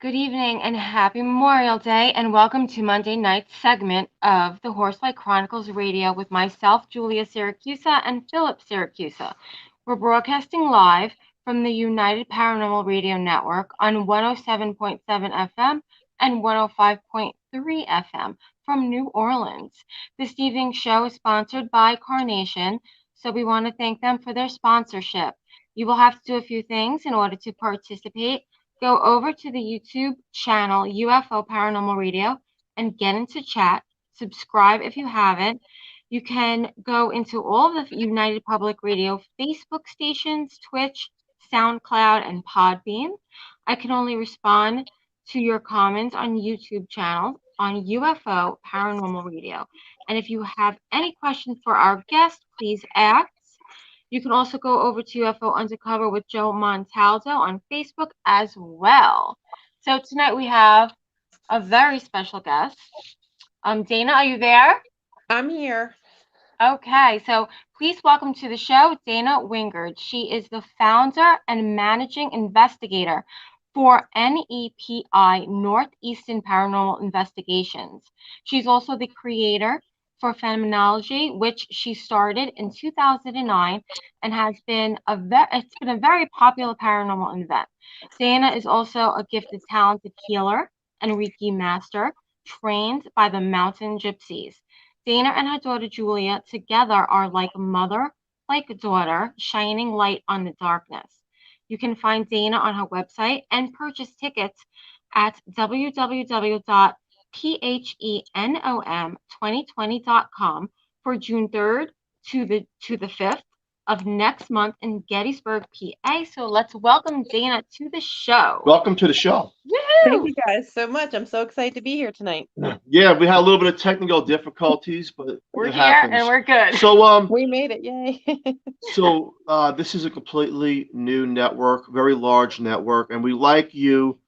Good evening and happy Memorial Day, and welcome to Monday night's segment of the Horsefly Chronicles Radio with myself, Julia Syracusa, and Philip Syracusa. We're broadcasting live from the United Paranormal Radio Network on 107.7 FM and 105.3 FM from New Orleans. This evening's show is sponsored by Carnation, so we want to thank them for their sponsorship. You will have to do a few things in order to participate. Go over to the YouTube channel UFO Paranormal Radio and get into chat. Subscribe if you haven't. You can go into all of the United Public Radio Facebook stations, Twitch, SoundCloud, and Podbean. I can only respond to your comments on YouTube channel on UFO Paranormal Radio. And if you have any questions for our guest, please ask. You can also go over to UFO Undercover with Joe Montaldo on Facebook as well. So tonight we have a very special guest. Dana, are you there? I'm here. Okay, so please welcome to the show Dana Wingard. She is the founder and managing investigator for NEPI, Northeastern Paranormal Investigations. She's also the creator for Phenomenology, which she started in 2009 and has been it's been a very popular paranormal event. Dana is also a gifted, talented healer and Reiki master trained by the Mountain Gypsies. Dana and her daughter Julia together are like a mother, like a daughter, shining light on the darkness. You can find Dana on her website and purchase tickets at www.phenom2020.com for June 3rd to the 5th of next month in Gettysburg, PA. So let's welcome Dana to the show. Welcome to the show. Thank Woohoo! you guys so much. I'm so excited to be here tonight. Yeah, we had a little bit of technical difficulties, but We're it here happens. and we're good. So, We made it. Yay. this is a completely new network, very large network, and we like you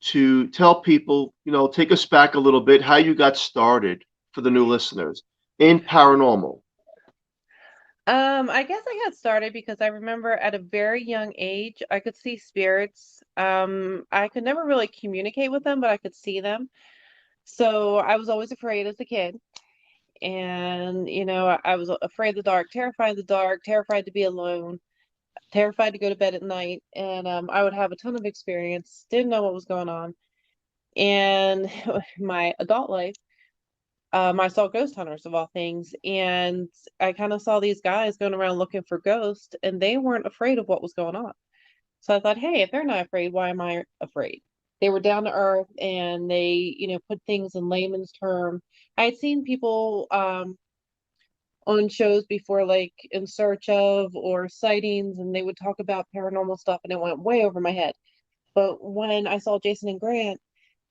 to tell people, take us back a little bit, how you got started for the new listeners in paranormal. I guess I got started because I remember at a very young age, I could see spirits. I could never really communicate with them, but I could see them. So I was always afraid as a kid. And, I was afraid of the dark, terrified to be alone, terrified to go to bed at night. And I would have a ton of experience, didn't know what was going on. And my adult life, I saw ghost hunters of all things, and I kind of saw these guys going around looking for ghosts, and they weren't afraid of what was going on. So I thought, hey, if they're not afraid, why am I afraid? They were down to earth, and they, put things in layman's term. I had seen people on shows before, like In Search of or Sightings, and they would talk about paranormal stuff, and it went way over my head. But when I saw Jason and Grant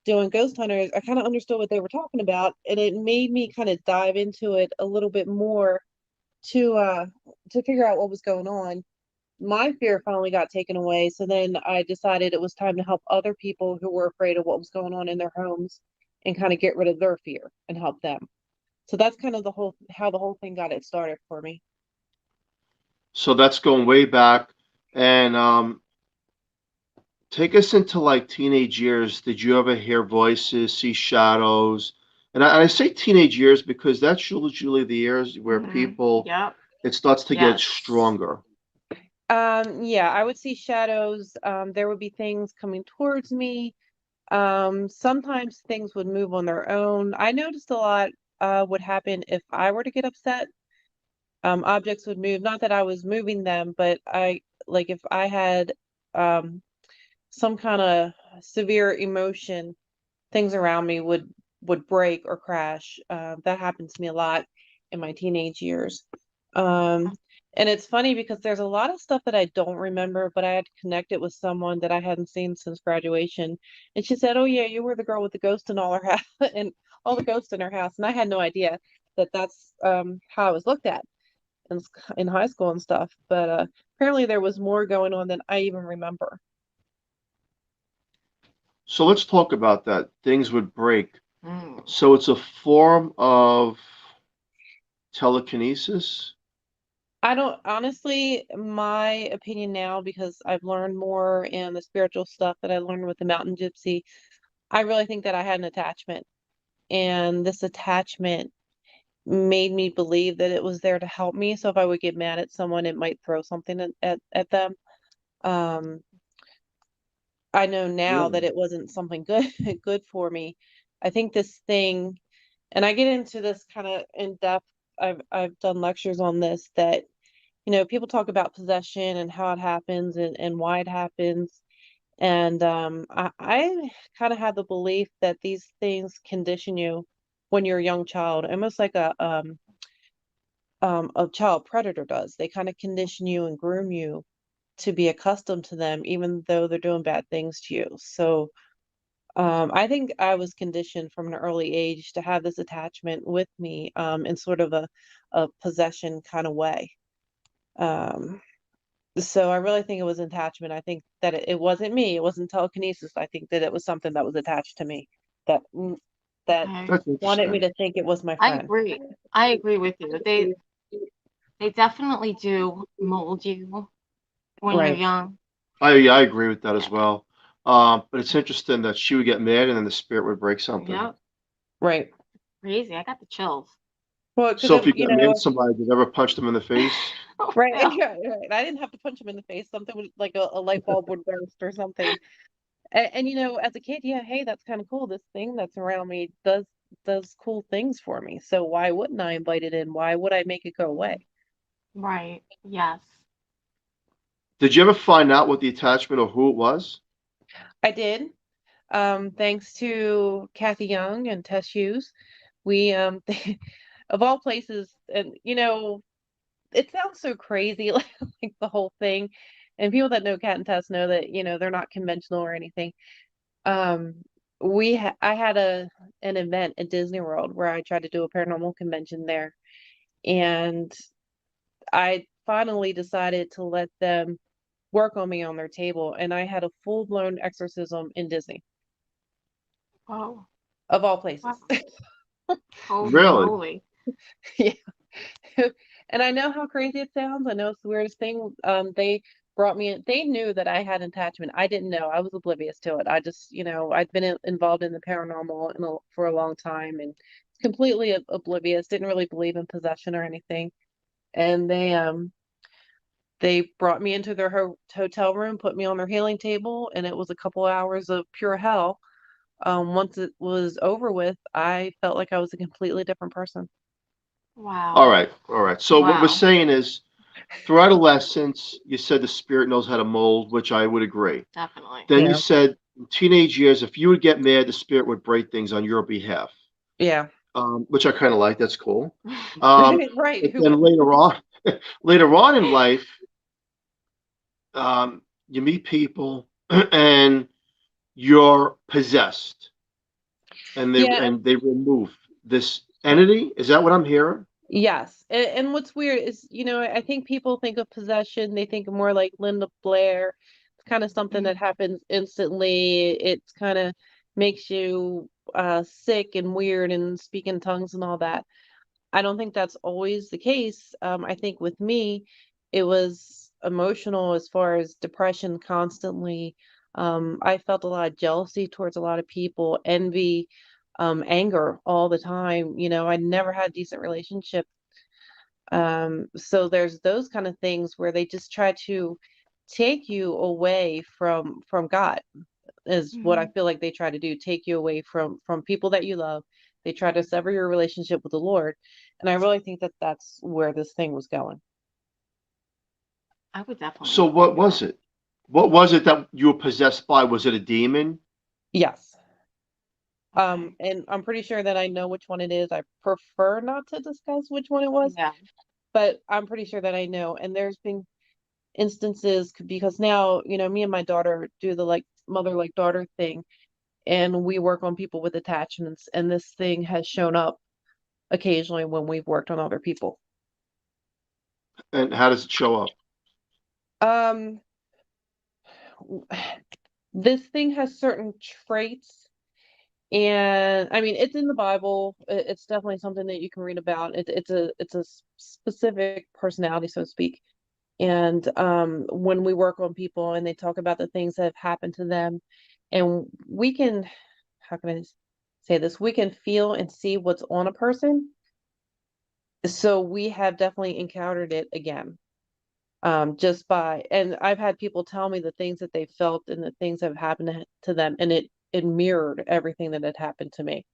doing Ghost Hunters, I kind of understood what they were talking about, and it made me kind of dive into it a little bit more to figure out what was going on. My fear finally got taken away, so then I decided it was time to help other people who were afraid of what was going on in their homes and kind of get rid of their fear and help them. So that's kind of how the whole thing got it started for me. So that's going way back. And take us into like teenage years. Did you ever hear voices, see shadows? And I say teenage years because that's usually the years where people, Yep. it starts to get Yes. stronger. Yeah, I would see shadows. There would be things coming towards me. Sometimes things would move on their own. I noticed a lot would happen if I were to get upset. Objects would move. Not that I was moving them, but like if I had some kind of severe emotion, things around me would break or crash. That happened to me a lot in my teenage years. Um, and it's funny because there's a lot of stuff that I don't remember, but I had connected with someone that I hadn't seen since graduation, and she said, "Oh yeah, you were the girl with the ghost in all her house and all the ghosts in her house," and I had no idea that that's how I was looked at in in high school and stuff. But apparently there was more going on than I even remember. So let's talk about that. Things would break. Mm. So it's a form of telekinesis. I don't honestly, my opinion now, because I've learned more in the spiritual stuff that I learned with the Mountain Gypsy. I really think that I had an attachment, and this attachment made me believe that it was there to help me. So if I would get mad at someone, it might throw something at them. Um, I know now that Really? it wasn't something good good for me. I think this thing, and I get into this kind of in depth. I've done lectures on this that, people talk about possession and how it happens and why it happens. And I kind of had the belief that these things condition you when you're a young child, almost like a child predator does. They kind of condition you and groom you to be accustomed to them, even though they're doing bad things to you. So I think I was conditioned from an early age to have this attachment with me in sort of a possession kind of way. Um, so I really think it was attachment. I think that it wasn't me. It wasn't telekinesis. I think that it was something that was attached to me that that Okay. That's wanted me interesting. to think it was my I friend. agree. I agree with you. They definitely do mold you when you're Right. young. I agree with that Yeah. as well. But it's interesting that she would get mad and then the spirit would break something. Yep. Right. Crazy. I got the chills. Well, because So if you got mad at somebody, did you ever punch them in the face? Oh, right, yeah. right. I didn't have to punch him in the face. Something would like a light bulb would burst or something. And as a kid, yeah, hey, that's kind of cool. This thing that's around me does cool things for me. So why wouldn't I invite it in? Why would I make it go away? Right. Yes. Did you ever find out what the attachment or who it was? I did. Thanks to Kathy Young and Tess Hughes, we of all places, and it sounds so crazy, like the whole thing. And people that know Kat and Tess know that they're not conventional or anything. Um, I had an event at Disney World where I tried to do a paranormal convention there, and I finally decided to let them work on me on their table, and I had a full-blown exorcism in Disney, Oh, of all wow. places. Holy Really? moly. Yeah. And I know how crazy it sounds. I know it's the weirdest thing. They brought me in. They knew that I had attachment. I didn't know. I was oblivious to it. I just, I'd been involved in the paranormal for a long time and completely oblivious. Didn't really believe in possession or anything. And they brought me into their hotel room, put me on their healing table, and it was a couple hours of pure hell. Once it was over with, I felt like I was a completely different person. All Wow. right, all right. So what we're Wow. saying is, through adolescence, you said the spirit knows how to mold, which I would agree. Definitely. Then you Yeah. said in teenage years, if you would get mad, the spirit would break things on your behalf, Yeah. which I kind of like. That's cool. Um, Right. but Who then wouldn't? later on in life, you meet people and you're possessed, and they Yeah. and they remove this entity. Is that what I'm hearing? Yes. And what's weird is, I think people think of possession, they think of more like Linda Blair. It's kind of something that happens instantly. It's kind of makes you sick and weird and speak in tongues and all that. I don't think that's always the case. I think with me, it was emotional as far as depression constantly. I felt a lot of jealousy towards a lot of people, envy, anger all the time. I never had a decent relationship. So there's those kind of things where they just try to take you away from God is what I Mhm. feel like they try to do, take you away from people that you love. They try to sever your relationship with the Lord. And I really think that that's where this thing was going. I would definitely So agree what with was that. it? What was it that you were possessed by? Was it a demon? Yes. Okay. And I'm pretty sure that I know which one it is. I prefer not to discuss which one it was, Yeah. but I'm pretty sure that I know. And there's been instances because now, me and my daughter do the like mother like daughter thing, and we work on people with attachments, and this thing has shown up occasionally when we've worked on other people. And how does it show up? Um, this thing has certain traits, and I mean, it's in the Bible. It's definitely something that you can read about. It's a specific personality, so to speak. And when we work on people and they talk about the things that have happened to them, and we can how can I say this? We can feel and see what's on a person. So we have definitely encountered it again. Just by, and I've had people tell me the things that they felt and the things that have happened to them, and it mirrored everything that had happened to me.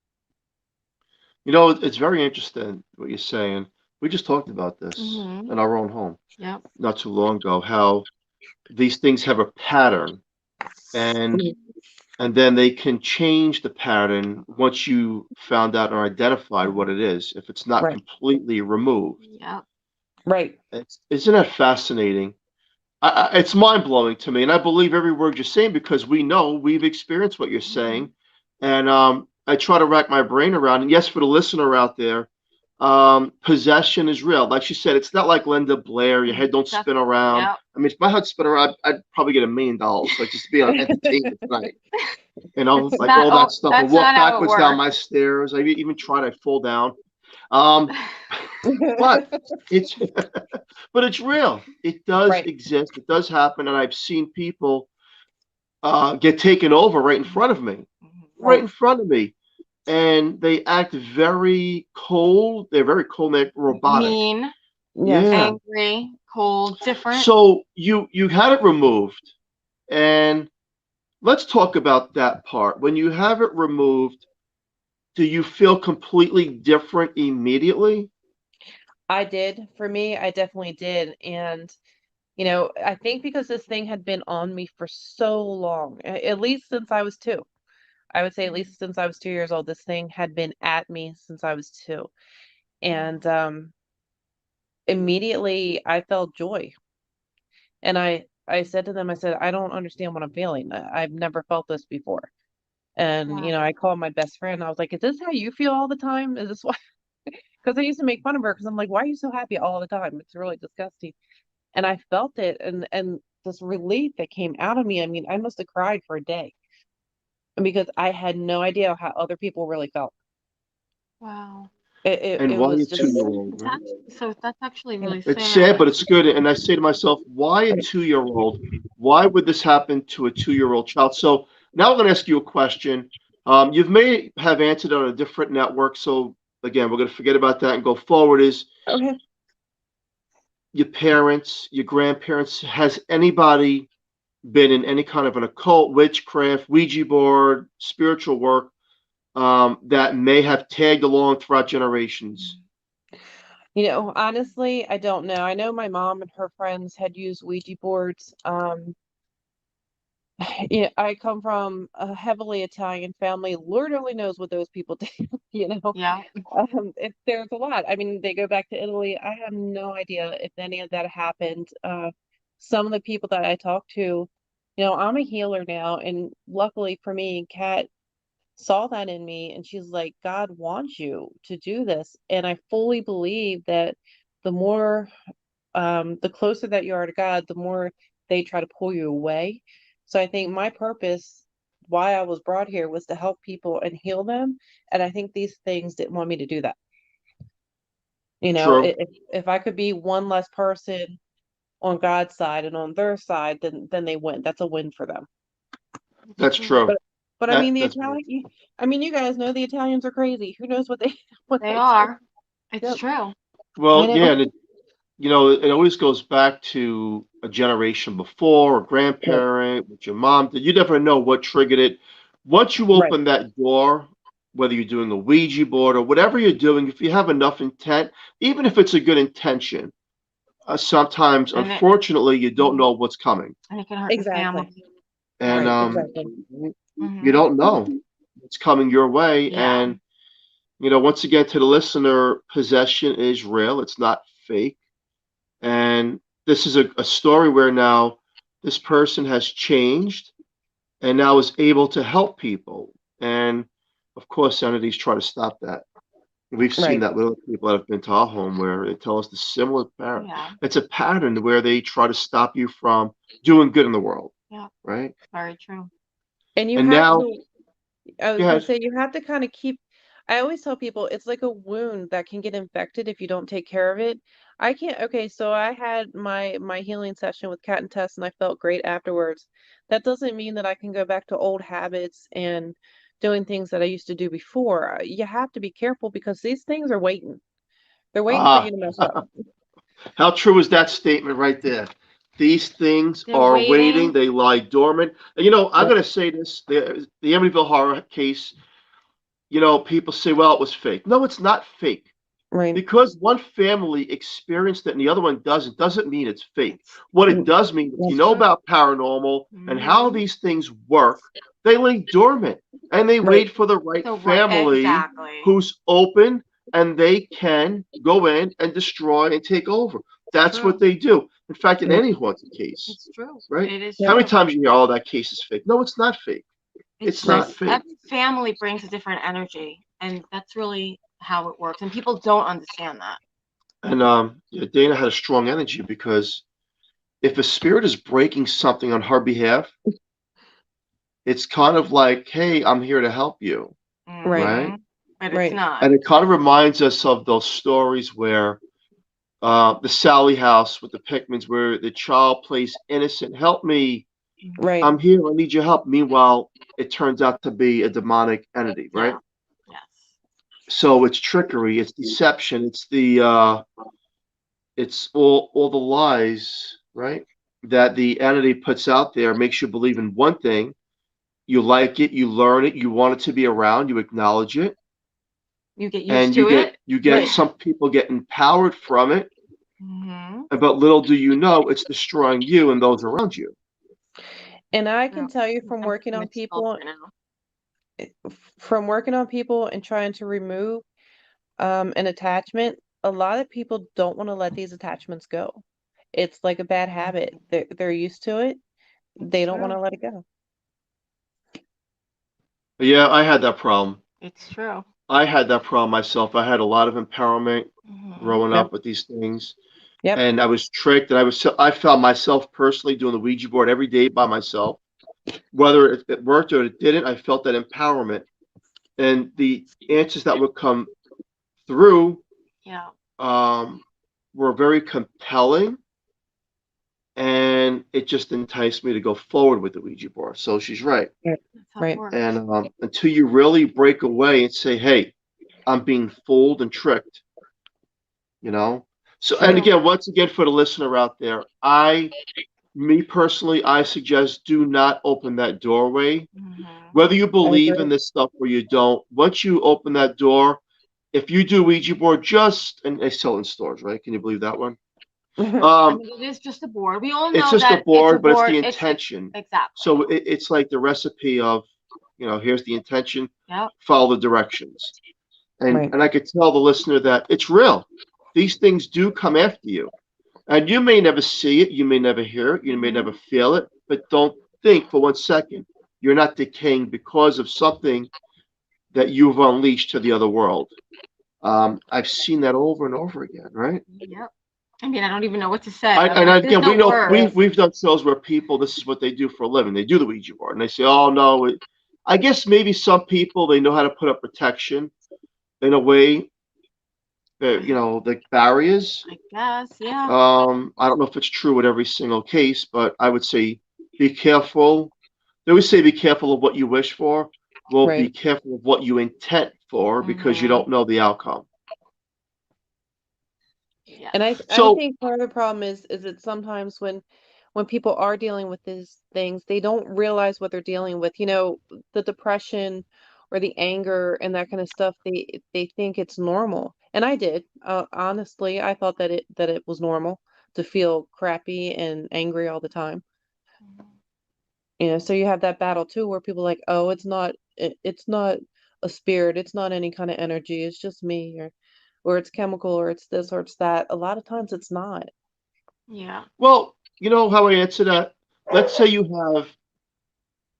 You know, it's very interesting what you're saying. We just talked about this Mm-hmm. in our own home Yep. not too long ago, how these things have a pattern and and then they can change the pattern once you found out or identified what it is, if it's not Right, completely removed. Yep. right. Isn't that fascinating? It's mind blowing to me, and I believe every word you're saying because we know we've experienced what you're saying, and I try to rack my brain around. And yes, for the listener out there, possession is real. Like she said, it's not like Linda Blair. Your head don't That's spin around. yep. I mean, if my head spin around, I'd probably get $1 million, like just to be on entertainment tonight. You know, It's like not. all Oh, that stuff. I that's walk not how it backwards down works. my stairs. I even tried. I fall down. Um, but it's but it's real. It does Right. exist. It does happen, and I've seen people get taken over right in front of me, right in Right. front of me, and they act very cold. They're very cold, and robotic. Mean, Yes. Yeah. angry, cold, different. So you had it removed, and let's talk about that part. When you have it removed, do you feel completely different immediately? I did. For me, I definitely did. And, I think because this thing had been on me for so long, at least since I was two. I would say at least since I was 2 years old, this thing had been at me since I was two. And immediately I felt joy. And I said to them, I said, I don't understand what I'm feeling. I've never felt this before. And, Wow. I called my best friend. I was like, is this how you feel all the time? Is this why? Because I used to make fun of her because I'm like, why are you so happy all the time? It's really disgusting. And I felt it, and this relief that came out of me. I mean, I must have cried for a day because I had no idea how other people really felt. Wow. It And why was a just, 2 year old, right? So that's actually really It's sad. sad, but it's good. And I say to myself, why a 2 year old? Why would this happen to a 2 year old child? So now I'm going to ask you a question. You've may have answered on a different network. So again, we're going to forget about that and go forward. Is okay. your parents, your grandparents, has anybody been in any kind of an occult, witchcraft, Ouija board, spiritual work that may have tagged along throughout generations? Honestly, I don't know. I know my mom and her friends had used Ouija boards. Yeah, I come from a heavily Italian family. Lord only knows what those people do, you know. Yeah. There's a lot. I mean, they go back to Italy. I have no idea if any of that happened. Some of the people that I talk to, I'm a healer now, and luckily for me, Kat saw that in me, and she's like, God wants you to do this, and I fully believe that the more the closer that you are to God, the more they try to pull you away. So I think my purpose, why I was brought here, was to help people and heal them. And I think these things didn't want me to do that. True. If I could be one less person on God's side and on their side, then they win. That's a win for them. It's That's true. true. But I mean, That's very true. you guys know the Italians are crazy. Who knows what they what They they do? are. It's Yep, true. I Well, know. yeah, and it always goes back to a generation before, a Right, grandparent, what your mom did. You never know what triggered it. Once you right, open that door, whether you're doing a Ouija board or whatever you're doing, if you have enough intent, even if it's a good intention, sometimes, And it unfortunately, you don't know what's coming, and it can hurt your exactly, family. and right, exactly. you Hmm. don't know what's coming your way. Yeah. And once again, to the listener, possession is real. It's not fake. And this is a story where now this person has changed and now is able to help people. And of course, entities try to stop that. We've seen Right, that with other people that have been to our home where they tell us the similar pattern. Yeah. It's a pattern where they try to stop you from doing good in the world, Yeah. right? Very true. and you And have now, to. I go was gonna ahead. say you have to kind of keep. I always tell people it's like a wound that can get infected if you don't take care of it. I can't. Okay, so I had my healing session with Kat and Tess, and I felt great afterwards. That doesn't mean that I can go back to old habits and doing things that I used to do before. You have to be careful because these things are waiting. They're waiting for Ah, you to mess up. how true is that statement right there? These things They're are waiting, waiting. they lie dormant. And I'm Right. going to say this, the Amityville horror case, people say, well, it was fake. No, it's not fake. Right. Because one family experienced it and the other one doesn't mean it's fake. It's What it Mm, does mean, if you That's know true. about paranormal and how hmm these things work, they lay dormant and they Right. wait for the right so right, family exactly. who's open and they can go in and destroy and take over. It's That's what true. they do. In fact, in Yep. any haunted case, It's true. right? It is Yep. How many true. times you hear, oh, that case is fake? No, it's not fake. It's It's Right. not just fake. every family brings a different energy, and that's really how it works. And people don't understand that. And yeah, Dana had a strong energy because if a spirit is breaking something on her behalf, it's kind of like, hey, I'm here to help you, Right. right? hmm But it's Right. not. And it kind of reminds us of those stories where the Sally house with the Pickmans, where the child plays innocent, help me, Right. I'm here, I need your help. Meanwhile, it turns out to be a demonic entity, right? Yeah. Yes. So it's trickery, it's deception, it's all the lies, right? That the entity puts out there makes you believe in one thing. You like it, you learn it, you want it to be around, you acknowledge it, You get used and you to get it. you get Right. some people get empowered from it, hmm but little do you know it's destroying you and those around you. And I Yeah. can tell you I'm getting expelled right now. from working on people and trying to remove an attachment, a lot of people don't want to let these attachments go. It's like a bad habit. They're used to it. It's They don't want true. to let it go. But yeah, I had that problem. It's true. I had that problem myself. I had a lot of empowerment hmm growing Yep. up with these things, Yep. and I was tricked, and I found myself personally doing the Ouija board every day by myself. Whether it worked or it didn't, I felt that empowerment, and the answers that would come through Yeah. um, were very compelling, and it just enticed me to go forward with the Ouija board. So she's right. Right. That's how it Right. works. And until you really break away and say, "Hey, I'm being fooled and tricked," you know. It's So, and Right. true. again, once again, for the listener out there, me personally, I suggest do not open that doorway. hmm Whether you I believe in agree. this stuff or you don't, once you open that door, if you do Ouija board, and they sell in stores, right? Can you believe that one? I Um, mean, it is just a board. We all it's know just a that it's a board, but it's board. the It's intention. exactly. So it's like the recipe of, here's the intention, Yep. follow the directions. And Right. and I could tell the listener that it's real. These things do come after you. And you may never see it, you may never hear it, you may never hmm feel it, but don't think for 1 second you're not decaying because of something that you've unleashed to the other world. I've seen that over and over again, right? Yep. I mean, I don't even know what to say. I, I'm and like, there's again, we no know words. we've done shows where people this is what they do for a living. They do the Ouija board, and they say, "Oh no." I guess maybe some people they know how to put up protection in a way, like barriers. I guess. Yeah. I don't know if it's true with every single case, but I would say be careful. They always say be careful of what you wish for. Well, be Right. careful of what you intent for because you hmm don't know the outcome. Yes. And I So think part of the problem is that sometimes when people are dealing with these things, they don't realize what they're dealing with. The depression or the anger and that kind of stuff, they think it's normal. And I did. Honestly, I thought that it was normal to feel crappy and angry all the time. Mhm. So you have that battle too where people are like, "Oh, it's not a spirit, it's not any kind of energy, it's just me," or it's chemical, or it's this, or it's that. A lot of times it's not. Yeah. well, you know how I answer that. Let's say you have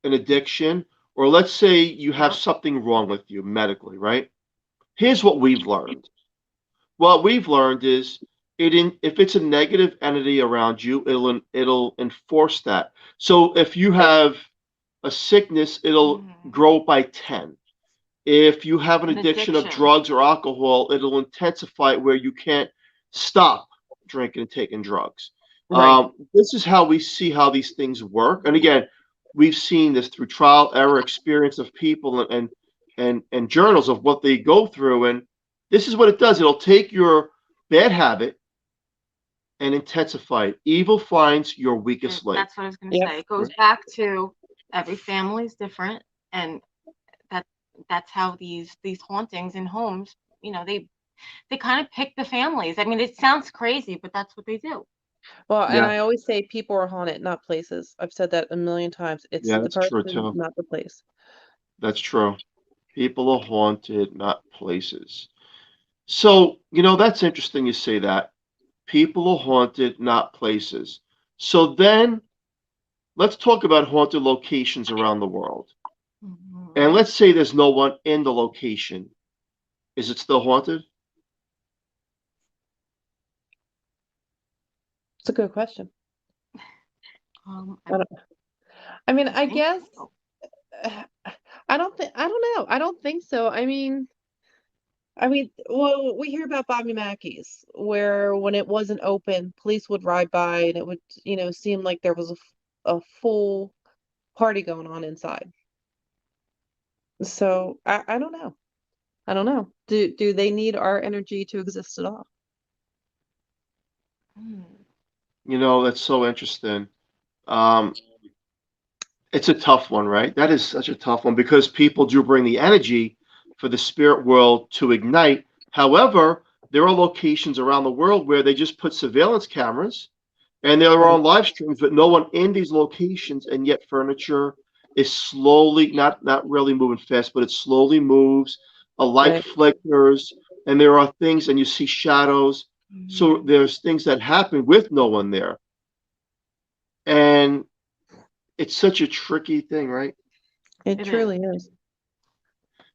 an addiction, or let's say you have Yep. something wrong with you medically, right? Here's what we've learned. What we've learned is if it's a negative entity around you, it'll enforce that. So if you Right. have a sickness, it'll hmm grow by 10. If you have an An addiction of addiction. drugs or alcohol, it'll intensify it where you can't stop drinking and taking drugs. Right. This is how we see how these things work. And again, we've seen this through trial error experience of people and journals of what they go through, and this is what it does. It'll take your bad habit and intensify it. Evil finds your weakest link. That's what I was going to Yep. say. It goes back to every family is different, and that that's how these hauntings in homes, they kind of pick the families. I mean, it sounds crazy, but that's what they do. Well, and Yeah, I always say people are haunted, not places. I've said that a million times. It's yeah, the that's true person, too. not the place. That's true. People are haunted, not places. So, that's interesting you say that. People are haunted, not places. So then let's talk about haunted locations around the world. And Mhm. let's say there's no one in the location. Is it still haunted? It's a good question. I, I don't, I mean, I I think guess so. I don't know. I don't think so. Well, we hear about Bobby Mackey's, where when it wasn't open, police would ride by and it would, seem like there was a full party going on inside. So I don't know. I don't know. Do they need our energy to exist at all? Hmm. That's so interesting. Um, it's a tough one, right? That is such a tough one because people do bring the energy for the spirit world to ignite. However, there are locations around the world where they just put surveillance cameras and they're Right, on live streams, but no one in these locations, and yet furniture is slowly, not really moving fast, but it slowly moves. A light right. flickers, and there are things, and you see shadows. So Mhm. there's things that happen with no one there, and it's such a tricky thing, right? It It is. truly is.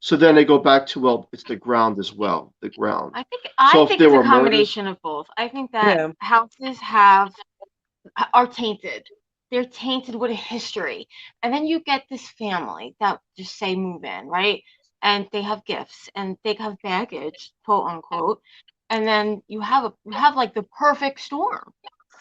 So then they go back to, well, it's the ground as well, the ground. I think So I if think there it's a were murders, combination of both. I think that Yeah, houses are tainted. They're tainted with a history. And then you get this family that just say move in, right? And they have gifts and they have baggage, quote unquote. And then you have like the perfect storm,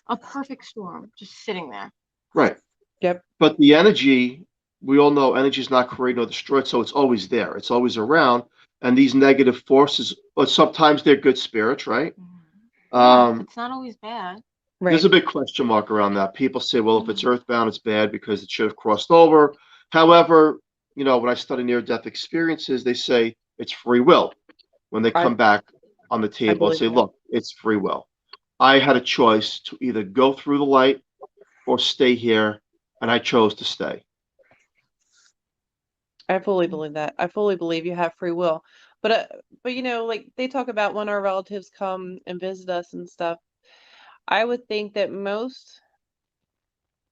a perfect storm just sitting there. right? yep, But the energy, we all know energy is not created or destroyed, so it's always there. It's always around. And these negative forces, but sometimes they're good spirits, right? Mhm. Yeah, Um, it's not always bad. there's right. a big question mark around that. People say, well, if it's Mhm. earthbound, it's bad because it should have crossed over. However, when I study near-death experiences, they say it's free will. When they I come back on the I table and believe say, that. look, it's free will. I had a choice to either go through the light or stay here, and I chose to stay. I fully Mhm. believe that. I fully believe you have free will. But like they talk about when our relatives come and visit us and stuff. I would think that most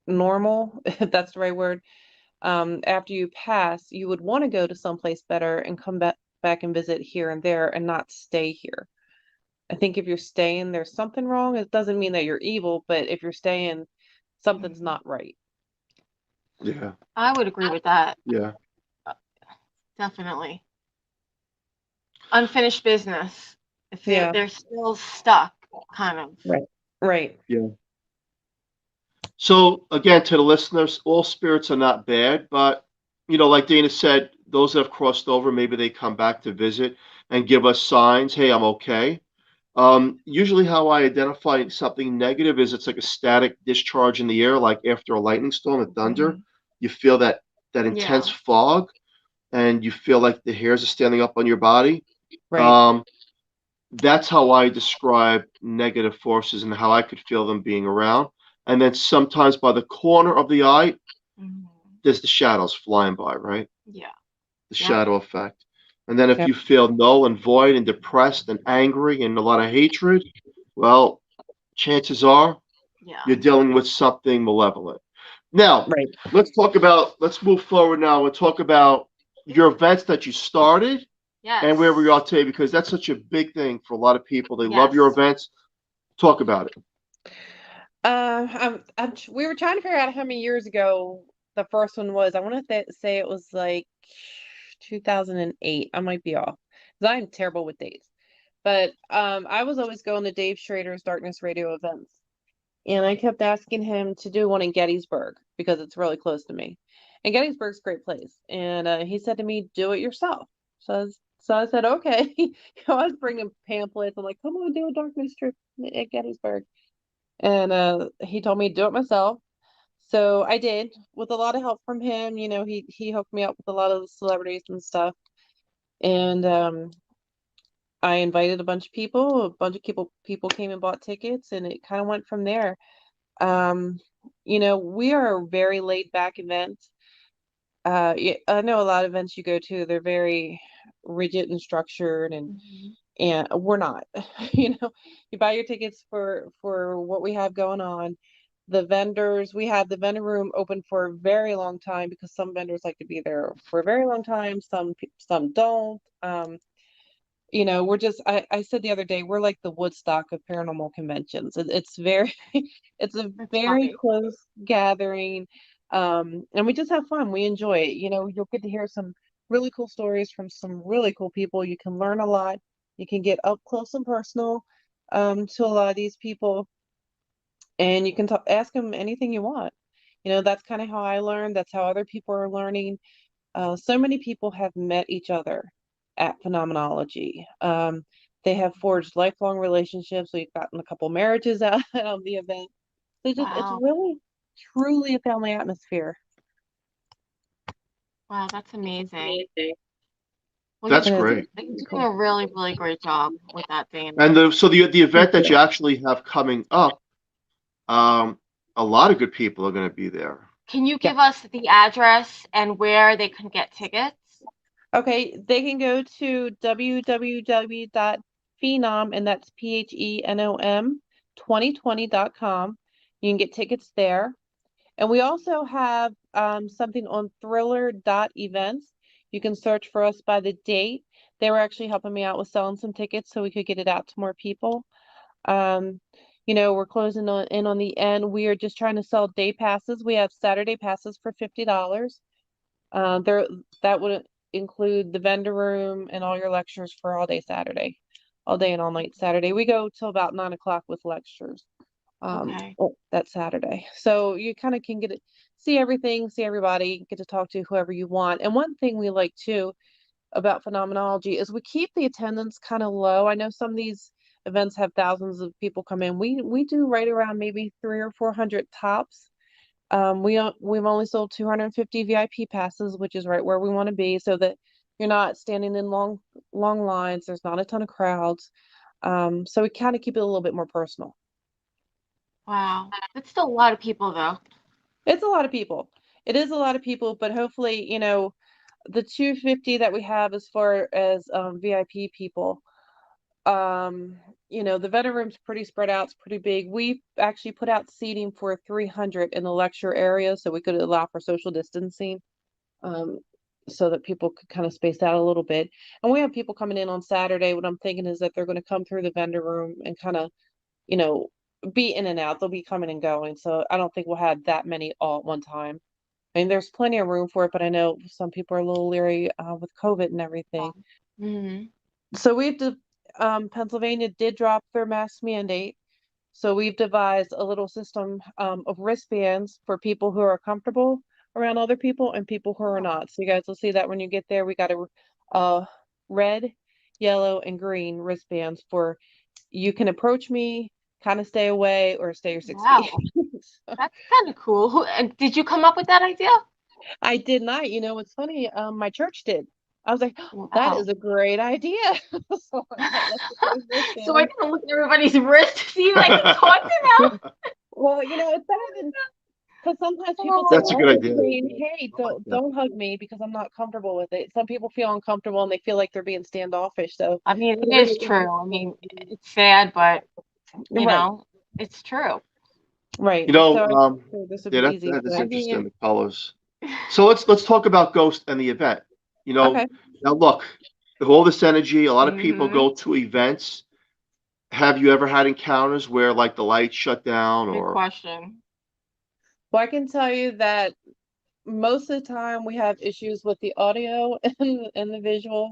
normal, if that's the right word, after you pass, you would want to go to someplace better and come back and visit here and there and not stay here. I think if you're staying, there's something wrong. It doesn't mean that you're evil, but if you're staying, something's Mhm. not right. Yeah, I would agree with that. yeah. uh, Definitely. Unfinished business. If Yeah, they're still stuck, kind of. right. Right. Yeah. So again, to the listeners, all spirits are not bad, but like Dana said, those that have crossed over, maybe they come back to visit and give us signs. Hey, I'm okay. Usually, how I identify something negative is it's like a static discharge in the air, like after a lightning storm, a thunder. Mhm. You feel that intense Yeah. fog, and you feel like the hairs are standing up on your body. Right. Um, that's how I describe negative forces and how I could feel them being around. And then sometimes by the corner of the eye, Mhm. there's the shadows flying by, right? Yeah. The Yep. shadow effect. And then if Yep. you feel null and void and depressed and angry and a lot of hatred, well, chances are Yeah. you're dealing with something malevolent. Now, Right. let's move forward now and talk about your events that you started and where we Yes. are today, because that's such a big thing for a lot of people. They love your Yes. events. Talk about it. We were trying to figure out how many years ago the first one was. I want to say it was like 2008. I might be off because I'm terrible with dates. But I was always going to Dave Schrader's Darkness Radio events, And I kept asking him to do one in Gettysburg because it's really close to me. And Gettysburg's a great place. And he said to me, do it yourself. So I said, okay. I was bringing pamphlets. I'm like, come on, do a darkness trip at Gettysburg. And he told me to do it myself. So I did with a lot of help from him. He hooked me up with a lot of the celebrities and stuff. And I invited a bunch of people. A bunch of people came and bought tickets, and it kind of went from there. Um, we are a very laid back event. I know a lot of events you go to, they're very rigid and structured, and Mhm. we're not. You buy your tickets for what we have going on. The vendors, we have the vendor room open for a very long time because some vendors like to be there for a very long time. Some don't. We're just, I said the other day, we're like the Woodstock of paranormal conventions. It's very, it's a That's very funny. close gathering. And we just have fun. We enjoy it. You'll get to hear some really cool stories from some really cool people. You can learn a lot. You can get up close and personal, to a lot of these people, and you can ask them anything you want. That's kind of how I learned. That's how other people are learning. So many people have met each other at Phenomenology. They have forged lifelong relationships. We've gotten a couple marriages out of the event. It's Wow. really, truly a family atmosphere. Wow, that's amazing. Well, That's And it's great. you're pretty doing cool. a really, really great job with that, And Dana. the Thank event that you. you actually have coming up, um, a lot of good people are going to be there. Can you Yeah. give us the address and where they can get tickets? Okay, they can go to www.phenom, and that's PHENOM 2020.com. You can get tickets there. And we also have something on thriller.events. You can search for us by the date. They were actually helping me out with selling some tickets so we could get it out to more people. Um, we're closing in on the end. We are just trying to sell day passes. We have Saturday passes for $50. There that would include the vendor room and all your lectures for all day Saturday, all day and all night Saturday. We go till about 9 o'clock with lectures. Okay. That Saturday. So you kind of can see everything, see everybody, get to talk to whoever you want. And one thing we like too about phenomenology is we keep the attendance kind of low. I know some of these events have thousands of people come in. We do right around maybe 300 or 400 tops. We've only sold 250 VIP passes, which is right where we want to be, so that you're not standing in long lines. There's not a ton of crowds. So we kind of keep it a little bit more personal. Wow. That's still a lot of people, though. It's a lot of people. It is a lot of people, but hopefully, the 250 that we have as far as VIP people, the vendor room's pretty spread out. It's pretty big. We actually put out seating for 300 in the lecture area so we could allow for social distancing, um, so that people could kind of space out a little bit. And we have people coming in on Saturday. What I'm thinking is that they're going to come through the vendor room and kind of, you know, be in and out. They'll be coming and going. So I don't think we'll have that many all at one time. I mean, there's plenty of room for it, but I know some people are a little leery with COVID and everything. Mm-hmm. So Pennsylvania did drop their mask mandate. So we've devised a little system of wristbands for people who are comfortable around other people and people who are not. So you guys will see that when you get there. We got a red, yellow, and green wristbands for you can approach me, kind of stay away, or stay your 6 feet. Wow. That's kind of cool. And did you come up with that idea? I did not. It's funny. My church did. I was like, that is Wow. a great idea. So I thought, let's get those So I wristbands. gotta look at everybody's wrist to see if I can talk to them. Well, it's better than because sometimes people say, That's a Oh, "Oh, good they're idea. saying, hey, I like that. don't hug me because I'm not comfortable with it." Some people feel uncomfortable and they feel like they're being standoffish. So, I mean, it is true. I mean, it's sad, but right, it's true. right. You know, So I figured this would yeah, be easy. that is I So, interesting. mean, The colors. So let's talk about Ghost and the event. You know, okay. now look, with all this energy, a lot of people hmm go to events. Have you ever had encounters where like the lights shut down Good or question. Well, I can tell you that most of the time we have issues with the audio and the visual.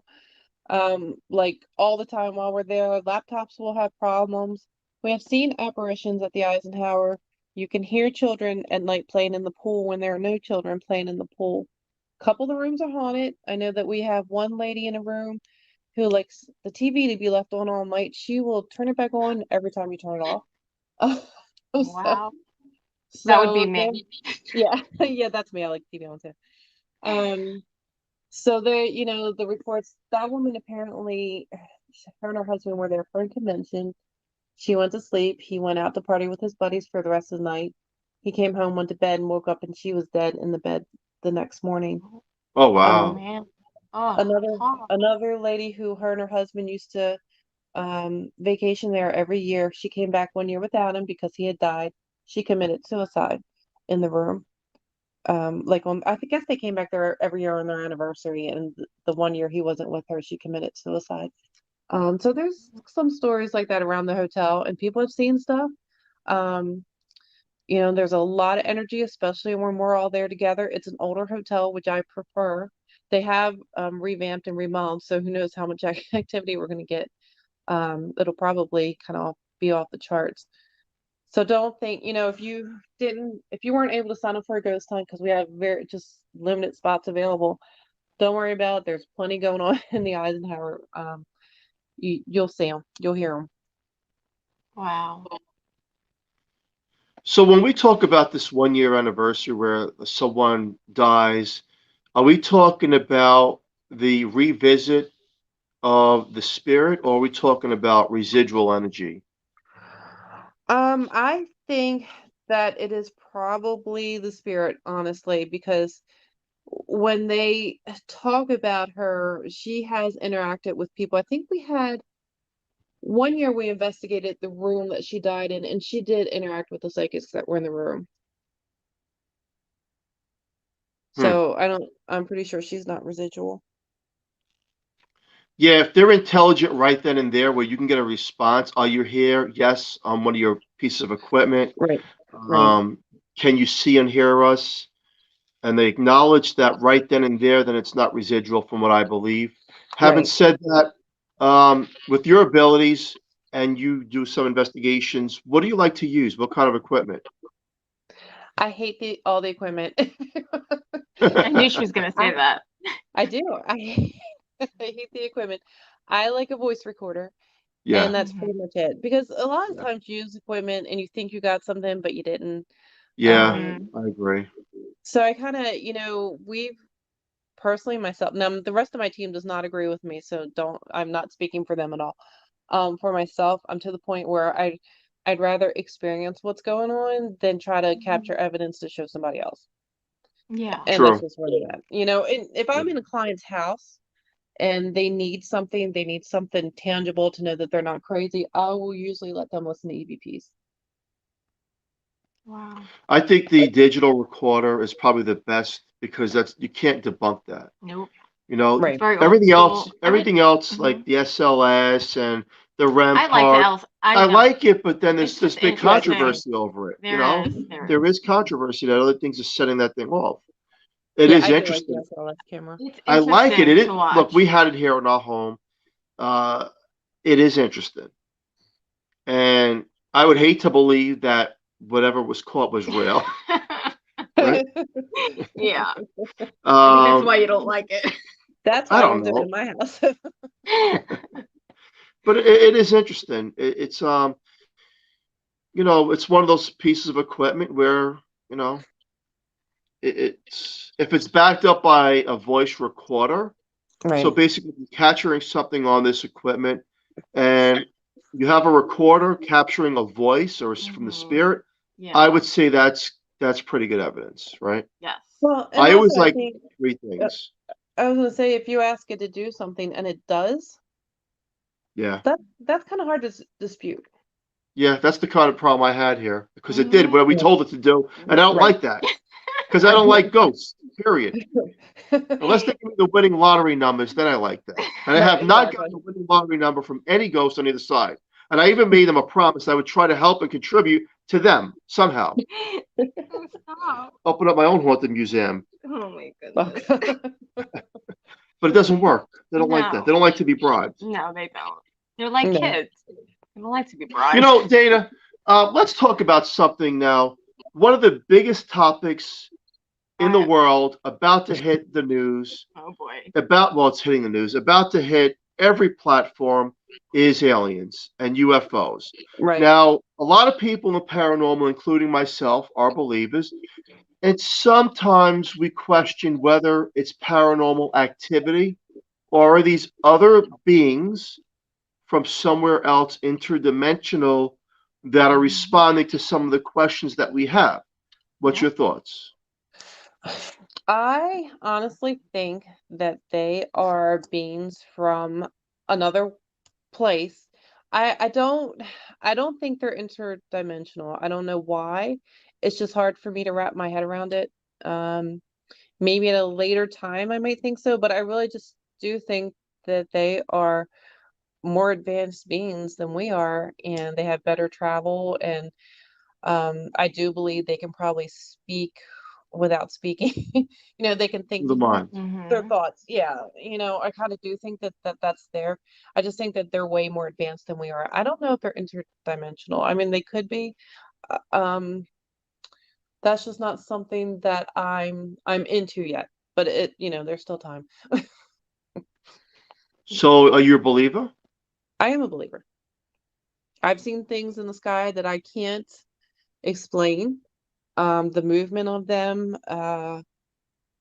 Like all the time while we're there, laptops will have problems. We have seen apparitions at the Eisenhower. You can hear children at night playing in the pool when there are no children playing in the pool. A couple of the rooms are haunted. I know that we have one lady in a room who likes the TV to be left on all night. She will turn it back on every time you turn it off. so, Wow. That would be so me. then, yeah, yeah, that's me. I like TV on too. Um, so the reports that woman apparently, her and her husband were there for a convention. She went to sleep. He went out to party with his buddies for the rest of the night. He came home, went to bed, and woke up, and she was dead in the bed the next morning. Oh Oh wow. Um, man. Oh, another horrible. another lady who her and her husband used to vacation there every year. She came back one year without him because he had died. She committed suicide in the room. I guess they came back there every year on their anniversary, and the one year he wasn't with her, she committed suicide. So there's some stories like that around the hotel, and people have seen stuff. Um, there's a lot of energy, especially when we're all there together. It's an older hotel, which I prefer. They have revamped and remodeled, so who knows how much activity we're going to get. It'll probably kind of be off the charts. So don't think, if you weren't able to sign up for a ghost hunt because we have very just limited spots available, don't worry about it. There's plenty going on in the Eisenhower. You'll see them, you'll hear them. Wow. So when we talk about this 1 year anniversary where someone dies, are we talking about the revisit of the spirit, or are we talking about residual energy? I think that it is probably the spirit, honestly, because when they talk about her, she has interacted with people. I think we had one year we investigated the room that she died in, and she did interact with the psychics that were in the room. Hmm. So I'm pretty sure she's not residual. Yeah, if they're intelligent right then and there, where you can get a response, are you here? Yes, on one of your pieces of equipment. Right, right, Um, can you see and hear us? And they acknowledge that right then and there, then it's not residual from what I believe. Having right. said that, with your abilities and you do some investigations, what do you like to use? What kind of equipment? I hate all the equipment. I knew she was gonna say I that. I do. I hate the equipment. I like a voice recorder, Yeah, and that's Mhm. pretty much it. Because a lot of yeah, times you use equipment and you think you got something, but you didn't. yeah, Mhm. Um, I agree. so I kind of, we've personally myself. Now the rest of my team does not agree with me, so don't. I'm not speaking for them at all. For myself, I'm to the point where I'd rather experience what's going on than try to capture Mhm. evidence to show somebody else. Yeah. And that's True. just where I'm at. And if I'm in a client's house and they need something tangible to know that they're not crazy, I will usually let them listen to EVPs. Wow. I think the digital recorder is probably the best because that's you can't debunk that. Nope. You know, It's Right. very old school. everything else like Mhm. the SLS and the REM I like the part, L's. I I know. like it, but then It's there's just big interesting. controversy over it. You There know, is. There there is. is controversy that other things are setting that thing off. It Yeah, is I do like the interesting. SLS camera. It's I like it. interesting It to is, look, we watch. had it here in our home. Uh, it is interesting, and I would hate to believe that whatever was caught was real, right? Yeah. I think that's Um, why you don't like it. That's I why I don't won't do it in know, my house. but it is interesting. It's it's one of those pieces of equipment where, you know, it's if it's backed up by a voice recorder, so Right. basically you're capturing something on this equipment and you have a recorder capturing a voice or from the Mhm. spirit, I Yeah. would say that's pretty good evidence, right? Yes. Well, and I also always I like think three uh, things. I was gonna say if you ask it to do something and it does, Yeah. that's kind of hard to dispute. Yeah, that's the kind of problem I had here because it did Mhm. what we Right. told it to do, and I don't Right. like that because I don't like ghosts, period. Unless they give me the winning lottery numbers, then I like that. And I Right, have not exactly. gotten a winning lottery number from any ghost on either side. And I even made them a promise I would try to help and contribute to them somehow. Oh, stop. Open up my own haunted museum. Oh my Oh, goodness. But it doesn't work. They don't like that. They No. don't like to be bribed. No, they don't. They're like no. kids. They don't like to be You bribed. know, Dana, let's talk about something now. one of the biggest topics in the I, world about to hit the news, oh boy. well, it's hitting the news, about to hit every platform is aliens and UFOs. Right. Now, a lot of people in the paranormal, including myself, are believers, and sometimes we question whether it's paranormal activity or are these other beings from somewhere else interdimensional that are Mhm. responding to some of the questions that we have. What's Yeah. your thoughts? I honestly think that they are beings from another place. I don't think they're interdimensional. I don't know why. It's just hard for me to wrap my head around it. Um, Maybe at a later time I might think so, but I really just do think that they are more advanced beings than we are, and they have better travel, and I do believe they can probably speak without speaking. They can think The mind. their Hmm. thoughts. Yeah, I kind of do think that's there. I just think that they're way more advanced than we are. I don't know if they're interdimensional. I mean, they could be. uh, Um, that's just not something that I'm into yet. But there's still time. So, are you a believer? I am a believer. I've seen things in the sky that I can't explain. The movement of them,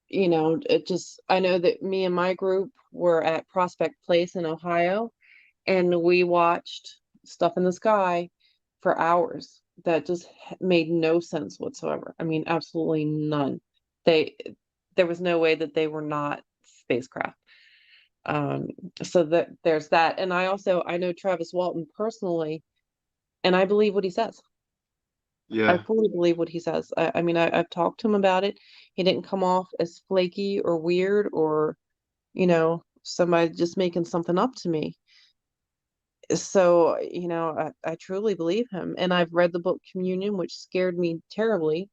it just, I know that me and my group were at Prospect Place in Ohio, and we watched stuff in the sky for hours that just made no sense whatsoever. I mean, absolutely none. They, there was no way that they were not spacecraft. Um, so that there's that. And I know Travis Walton personally, and I believe what he says. I Yeah. fully believe what he says. I mean, I've talked to him about it. He didn't come off as flaky or weird or, somebody just making something up to me. So, I truly believe him. And I've read the book Communion, which scared me terribly.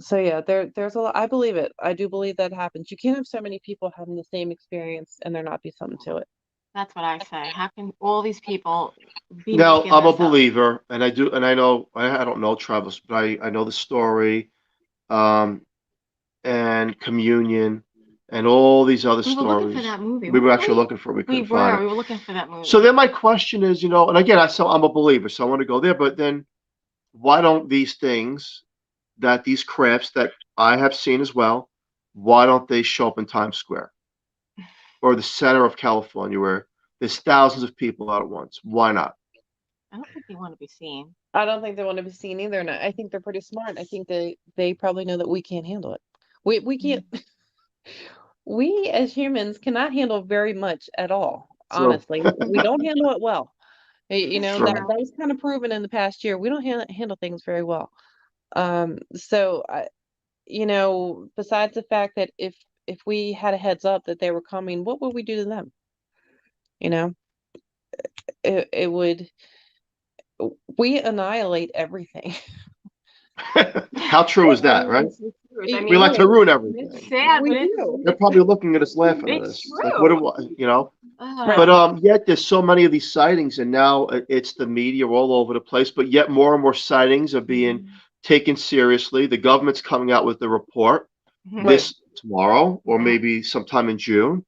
So yeah, there's a lot. I believe it. I do believe that happens. You can't have so many people having the same experience and there not be something to it. That's what I say. How can all these people be Now, making I'm a this up? believer, and I do, and I know, I don't know Travis, but I know the story, um, and communion, and all these other We were looking for stories. that movie, We were weren't actually we? looking for it, we We couldn't find were. it. We were looking for that So movie. then my question is, and again, I'm a believer, so I want to go there, but then why don't these things these crafts that I have seen as well, why don't they show up in Times Square or the center of California where there's thousands of people out at once? Why not? I don't think they want to be seen. I don't think they want to be seen either, and I think they're pretty smart. I think they probably know that we can't handle it. We can't. We as humans cannot handle very much at all. True. Honestly, we don't handle it well. It's That True. true. that was kind of proven in the past year. We don't handle things very well. So besides the fact that if we had a heads up that they were coming, what would we do to them? You know, it would we annihilate everything. How true is I that, mean, right? it's the truth. I We like mean, to Right. ruin it's everything. sad, We but do. They're probably looking at us laughing at it's us. It's like, what true. do I? Right. But Uh, yet there's so many of these sightings, and now it's the media all over the place. But yet more and more sightings are being mm, taken seriously. The government's coming out with the report Right. this tomorrow, or yeah, maybe sometime in June.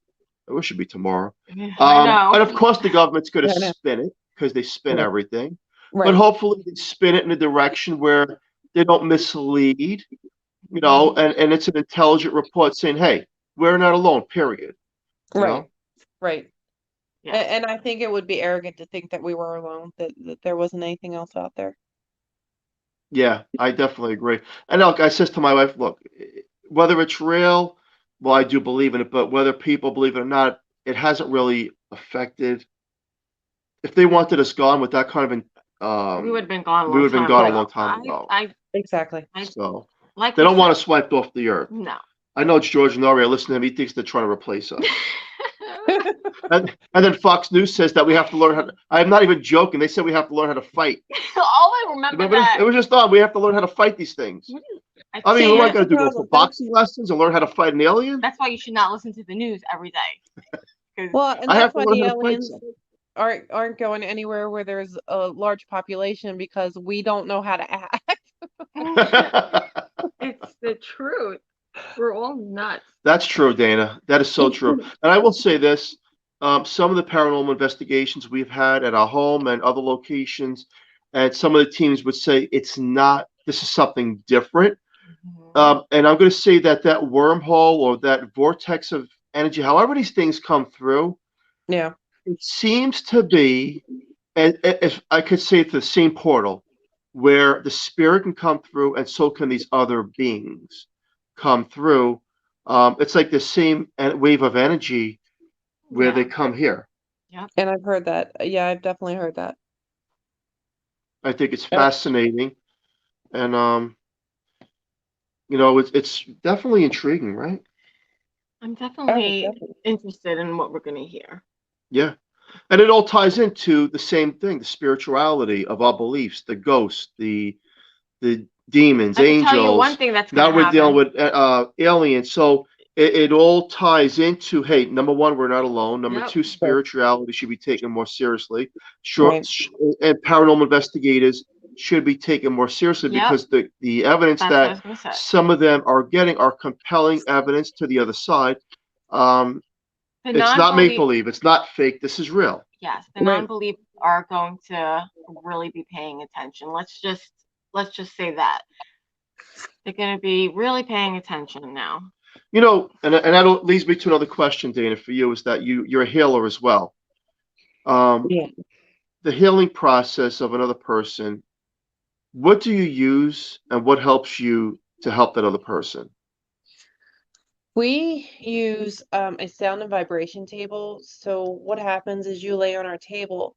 I wish it'd be tomorrow. yeah, I know. And of course, the government's going to I know. spin it because they spin Right. everything. But Right. hopefully, they spin it in a direction where they don't mislead, Mhm. and it's an intelligent report saying, "Hey, we're not alone." Period. You Right. know. Right. Yes. And I think it would be arrogant to think that we were alone, that there wasn't anything else out there. Yeah, I definitely agree. And look, I says to my wife, look, whether it's real, well, I do believe in it, but whether people believe it or not, it hasn't really affected. If they wanted us gone with that kind of, We would have been gone a we long would have been time gone a Right. ago. long time ago. Exactly. I, So like they you don't said, want us wiped off the earth. no. I know it's George Noria. Listen to him. He thinks they're trying to replace us. And then Fox News says that we have to learn how to. I'm not even joking. They said we have to learn how to fight. All I remember Remember that? It that. was just on. We have to learn how to fight these things. What is, I I mean, think See, what am I that's going the to do? Go for problem. That's boxing lessons and learn how to fight an alien? that's why you should not listen to the news every day. Because well, and I that's have to why learn the how to fight aliens something. aren't going anywhere where there's a large population because we don't know how to act. It's the truth. We're all nuts. That's true, Dana. That is so true. And I will say this, some of the paranormal investigations we've had at our home and other locations, and some of the teams would say it's not, this is something different. Mhm. And I'm going to say that that wormhole or that vortex of energy, however these things come through, Yeah. it seems to be, and if I could say it's the same portal where the spirit can come through, and so can these other beings come through. It's like the same wave of energy where they Yeah. come here. Yep. And I've heard that. Yeah, I've definitely heard that. I think it's Uh, fascinating, and it's definitely intriguing, right? I'm oh, definitely definitely. interested in what we're going to hear. Yeah. And it all ties into the same thing, the spirituality of our beliefs, the ghosts, the demons, I could tell you one angels. thing that's going Now to we're dealing happen. with aliens. So it all ties into, hey, number one, we're not alone. Number Yep. two, Right. spirituality should be taken more seriously. Sure, Right. and paranormal investigators should be taken more seriously Yep. because the evidence That's what I that was going to say. some of them are getting are compelling evidence to the other side. Um, The it's not make non-believe, believe. It's not fake. This is real. yes, the Right. non-believers are going to really be paying attention. Let's just say that they're going to be really paying attention now. And that leads me to another question, Dana, for you is that you're a healer as well. Um, Yeah. the healing process of another person, what do you use and what helps you to help that other person? We use a sound and vibration table. So what happens is you lay on our table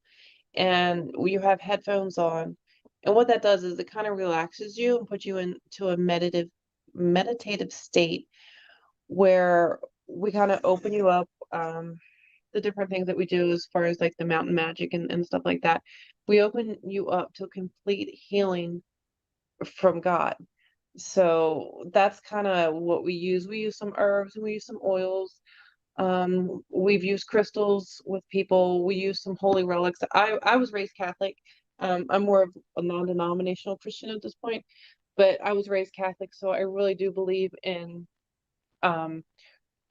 and you have headphones on. And what that does is it kind of relaxes you and puts you into a meditative state where we kind of open you up. The different things that we do as far as like the mountain magic and stuff like that. We open you up to complete healing from God. So that's kind of what we use. We use some herbs and we use some oils. We've used crystals with people. We use some holy relics. I was raised Catholic. I'm more of a non-denominational Christian at this point, but I was raised Catholic, so I really do believe in um,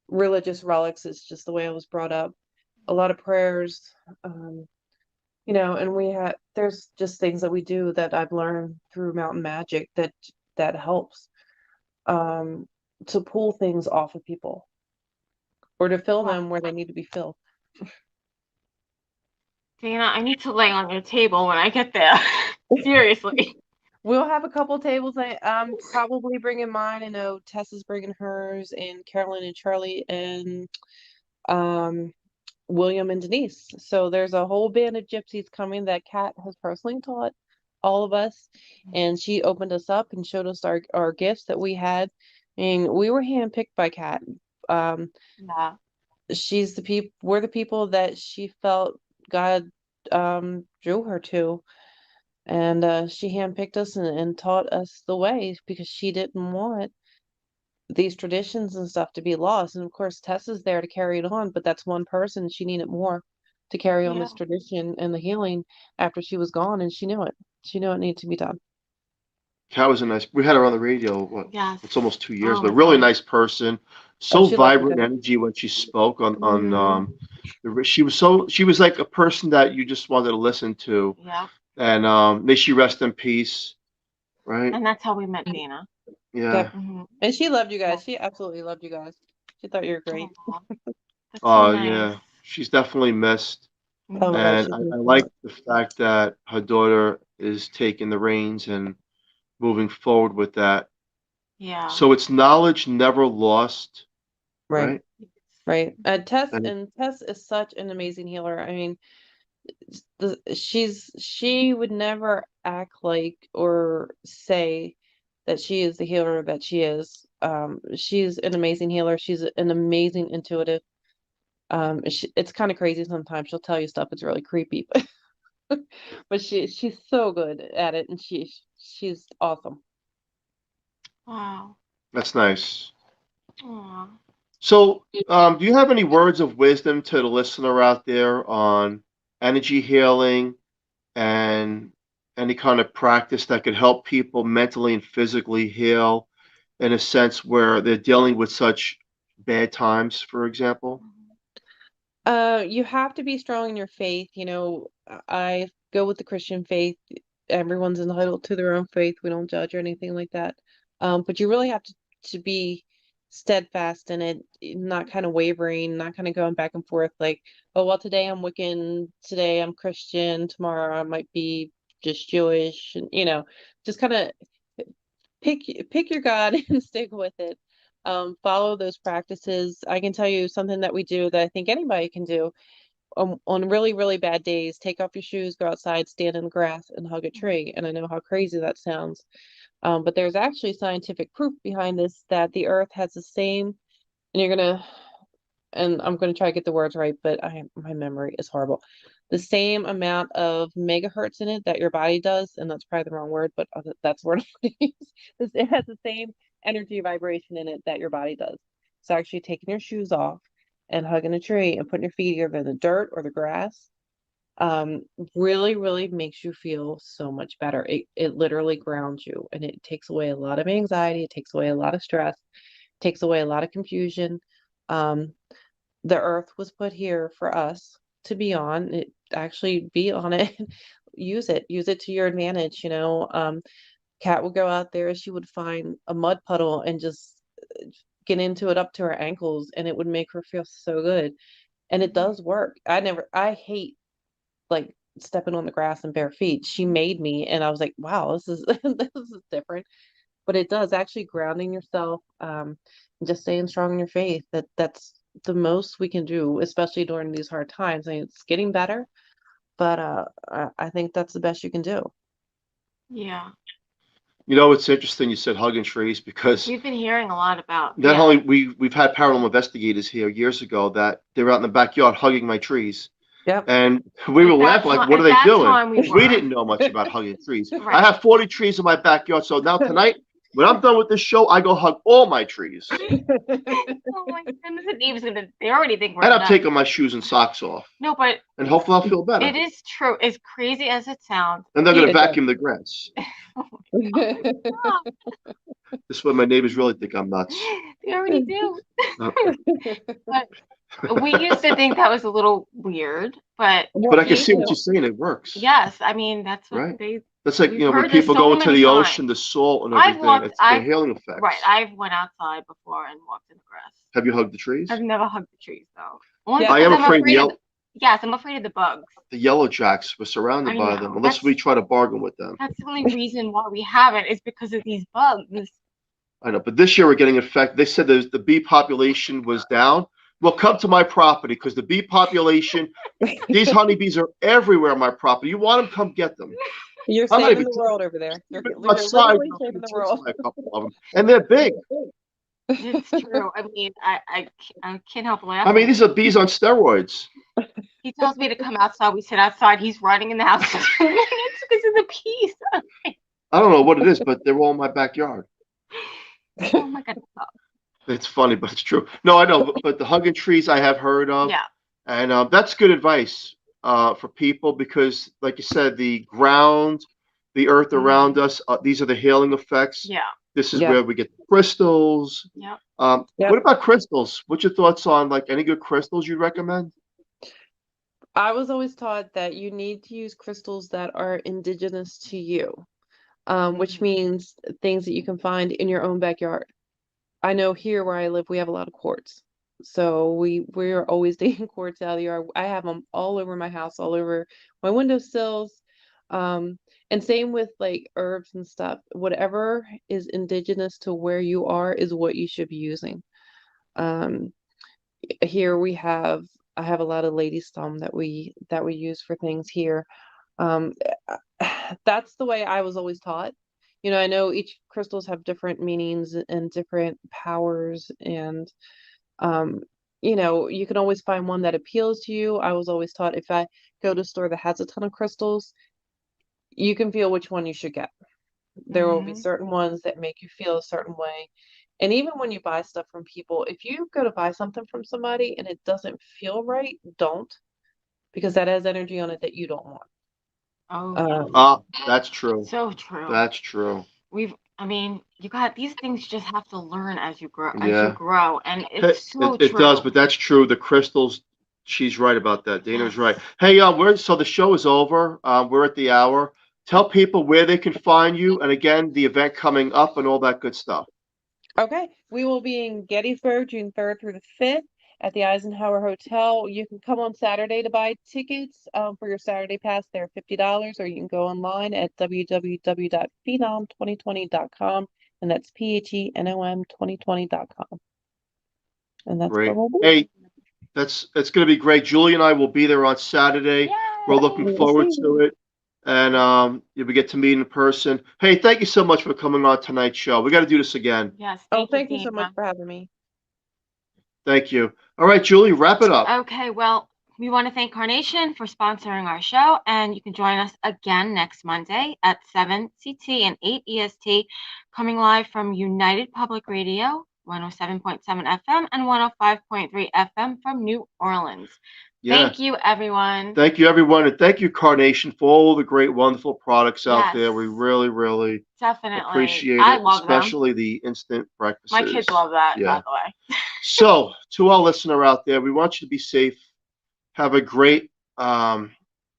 religious relics. It's just the way I was brought up. A lot of prayers, um, and there's just things that we do that I've learned through mountain magic that helps um, to pull things off of people or to fill Wow. them where they need to be filled. Dana, I need to lay on your table when I get there. Seriously. We'll have a couple tables. I'm probably bringing mine. I know Tessa's bringing hers, and Carolyn and Charlie and um, William and Denise. So there's a whole band of gypsies coming that Kat has personally taught all of us, and she opened us up and showed us our gifts that we had, and we were handpicked by Kat. Um, Yeah. we're the people that she felt God drew her to. And she handpicked us and taught us the way because she didn't want these traditions and stuff to be lost. And of course, Tessa's there to carry it on, but that's one person. She needed more to carry on Yeah. this tradition and the healing after she was gone, and she knew it. She knew it needed to be done. Kat was a nice. We had her on the radio. Yes. It's almost 2 years, Oh but my really God. nice person. Oh, So she loved you vibrant guys. energy when she spoke on Hmm. she was like a person that you just wanted to listen to. Yep. And may she rest in peace. Right? And that's how we met Dana. Yeah. Yep. Hmm. And she loved you Yeah. guys. She absolutely loved you guys. She thought you were great. Aw, that's so nice. Yeah. She's definitely missed. Oh my gosh, Hmm. And she's I missed a like lot. the fact that her daughter is taking the reins and moving forward with that. Yeah. So it's knowledge never lost, Right, right? right. And Tess is such an amazing healer. I mean, she would never act like or say that she is the healer that she is. She's an amazing healer. She's an amazing intuitive. It's kind of crazy sometimes. She'll tell you stuff. It's really creepy, but she's so good at it, and she's awesome. Wow. that's nice. Aw. So, do you have any words of wisdom to the listener out there on energy healing and any kind of practice that could help people mentally and physically heal in a sense where they're dealing with such bad times, for example? You have to be strong in your faith. I go with the Christian faith. Everyone's entitled to their own faith. We don't judge or anything like that. But you really have to be steadfast in it, not kind of wavering, not kind of going back and forth like, oh, well, today I'm Wiccan, today I'm Christian, tomorrow I might be just Jewish, and just kind of pick your God and stick with it. Follow those practices. I can tell you something that we do that I think anybody can do on really, really bad days. Take off your shoes, go outside, stand in the grass, and hug a tree. And I know how crazy that sounds, but there's actually scientific proof behind this that the Earth has the same, and I'm gonna try to get the words right, but my memory is horrible. The same amount of megahertz in it that your body does, and that's probably the wrong word, but that's the word I'm gonna use. It has the same energy vibration in it that your body does. So actually taking your shoes off and hugging a tree and putting your feet either in the dirt or the grass, um, really, really makes you feel so much better. It literally grounds you, and it takes away a lot of anxiety. It takes away a lot of stress, takes away a lot of confusion. Um, the earth was put here for us to be on it, actually be on it. Use it to your advantage. Kat would go out there, she would find a mud puddle and just get into it up to her ankles, and it would make her feel so good. And it does work. I hate like stepping on the grass in bare feet. She made me, and I was like, wow, this is this is different. But it does actually grounding yourself, and just staying strong in your faith. That's the most we can do, especially during these hard times. I mean, it's getting better, but I think that's the best you can do. Yeah. It's interesting you said hugging trees because We've been hearing a lot about, not yeah. only we've had paranormal investigators here years ago that they were out in the backyard hugging my trees. Yep. And we were laughing like, what are At they that doing? time we We were. didn't know much about hugging trees. I Right. have 40 trees in my backyard. So now tonight, when I'm done with this show, I go hug all my trees. Oh my goodness, and Eve's they already think we're And I'm nuts. taking my shoes and socks off. No, but And hopefully I'll feel better. it is true. As crazy as it sounds, And they're going to It does. vacuum the grass. oh, This way my neighbors really think I'm nuts. they already do. Uh, But we used to think that was a little weird, but but Well, I can see what you're saying. It works. yes, I mean that's what Right? they. That's like, We've when heard this people so go into many the times. ocean, the salt and I've everything, walked. it's the I've healing effects. right. I've went outside before and walked in the grass. Have you hugged the trees? I've never hugged the trees though. Only Yeah, I because am I'm afraid afraid of. Yes, I'm afraid of the bugs. the yellow jacks. We're surrounded I by know. them, unless we try to bargain with them. That's the only reason why we haven't is because of these bugs. I know, but this year we're getting infected. They said the bee population was down. Well, come to my property because the bee population, these honeybees are everywhere on my property. You want them? Come get them. You're I'm not saving even the world over there. You're outside. literally saving the world. A couple of them, and they're big. It's true. I mean, I can't help laughing. I mean, these are bees on steroids. He tells me to come outside. We sit outside. He's running in the house for 2 minutes because of the peas. I don't know what it is, but they're all in my backyard. Oh my god. It's funny, but it's true. No, I know, but the hugging trees I have heard of, Yeah. and that's good advice for people because, like you said, the ground, the earth around us, these are the healing effects. Yeah. This is Yeah. where we get crystals. Yep. Yep. What about crystals? What's your thoughts on like any good crystals you'd recommend? I was always taught that you need to use crystals that are indigenous to you, which means things that you can find in your own backyard. I know here where I live, we have a lot of quartz. So we're always digging quartz out of the yard. I have them all over my house, all over my windowsills. And same with like herbs and stuff. Whatever is indigenous to where you are is what you should be using. Um, Here I have a lot of lady's thumb that we use for things here. Um, that's the way I was always taught. I know each crystals have different meanings and different powers, and um, you can always find one that appeals to you. I was always taught if I go to a store that has a ton of crystals, you can feel which one you should get. There will be certain ones that make you feel a certain way. And even when you buy stuff from people, if you go to buy something from somebody and it doesn't feel right, don't, because that has energy on it that you don't want. Oh, yeah. Um, That's true. So true. That's true. I mean, you got these things you just have to learn as you Yeah. grow, and Hey, it's so it does, true. but that's true. The crystals, she's right about that. Dana's right. Yes. Hey, so the show is over. We're at the hour. Tell people where they can find you, and again, the event coming up and all that good stuff. okay, we will be in Gettysburg June 3rd through the 5th at the Eisenhower Hotel. You can come on Saturday to buy tickets for your Saturday pass. They're $50, or you can go online at www.phenom2020.com, and that's PHENOM 2020.com. And that's where Great. we'll be. Hey, it's going to be great. Julie and I will be there on Saturday. We're looking We Yay! will see forward to you. it, and you'll get to meet in person. Hey, thank you so much for coming on tonight's show. We got to do this again. Yes, Oh, thank you, thank you so much Dana. for having me. Thank you. All right, Julie, wrap it up. Okay, well, we want to thank Carnation for sponsoring our show, and you can join us again next Monday at 7 CT and 8 EST, coming live from United Public Radio, 107.7 FM and 105.3 FM from New Orleans. Yeah. Thank you, everyone. Thank you, everyone, and thank you, Carnation, for all the great, wonderful products out there. We Yes, really, really definitely. appreciate I it, love them. especially the instant My breakfasts. kids love that, by Yeah. the way. So, to our listener out there, we want you to be safe. Have a great the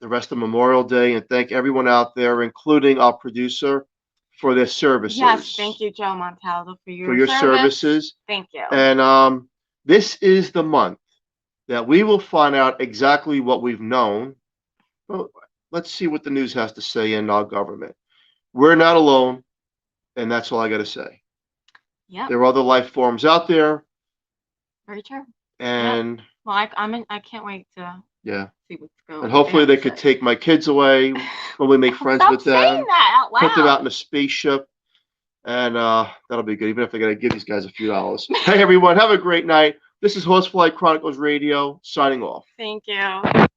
rest of Memorial Day, and thank everyone out there, including our producer, for their services. Yes, thank you, Joe Montaldo, for For your your service. services. Thank you. And this is the month that we will find out exactly what we've known. Well, let's see what the news has to say in our government. We're not alone, and that's all I got to say. Yep, There are other life forms out there, very true. and Well, I can't wait to yeah, see what's going. and hopefully they have to could say. take my kids away when we make friends Stop with saying them, that out put them out loud. in a spaceship, and that'll be good, even if they got to give these guys a few dollars. Hey, everyone, have a great night. This is Horsefly Chronicles Radio, signing off. Thank you.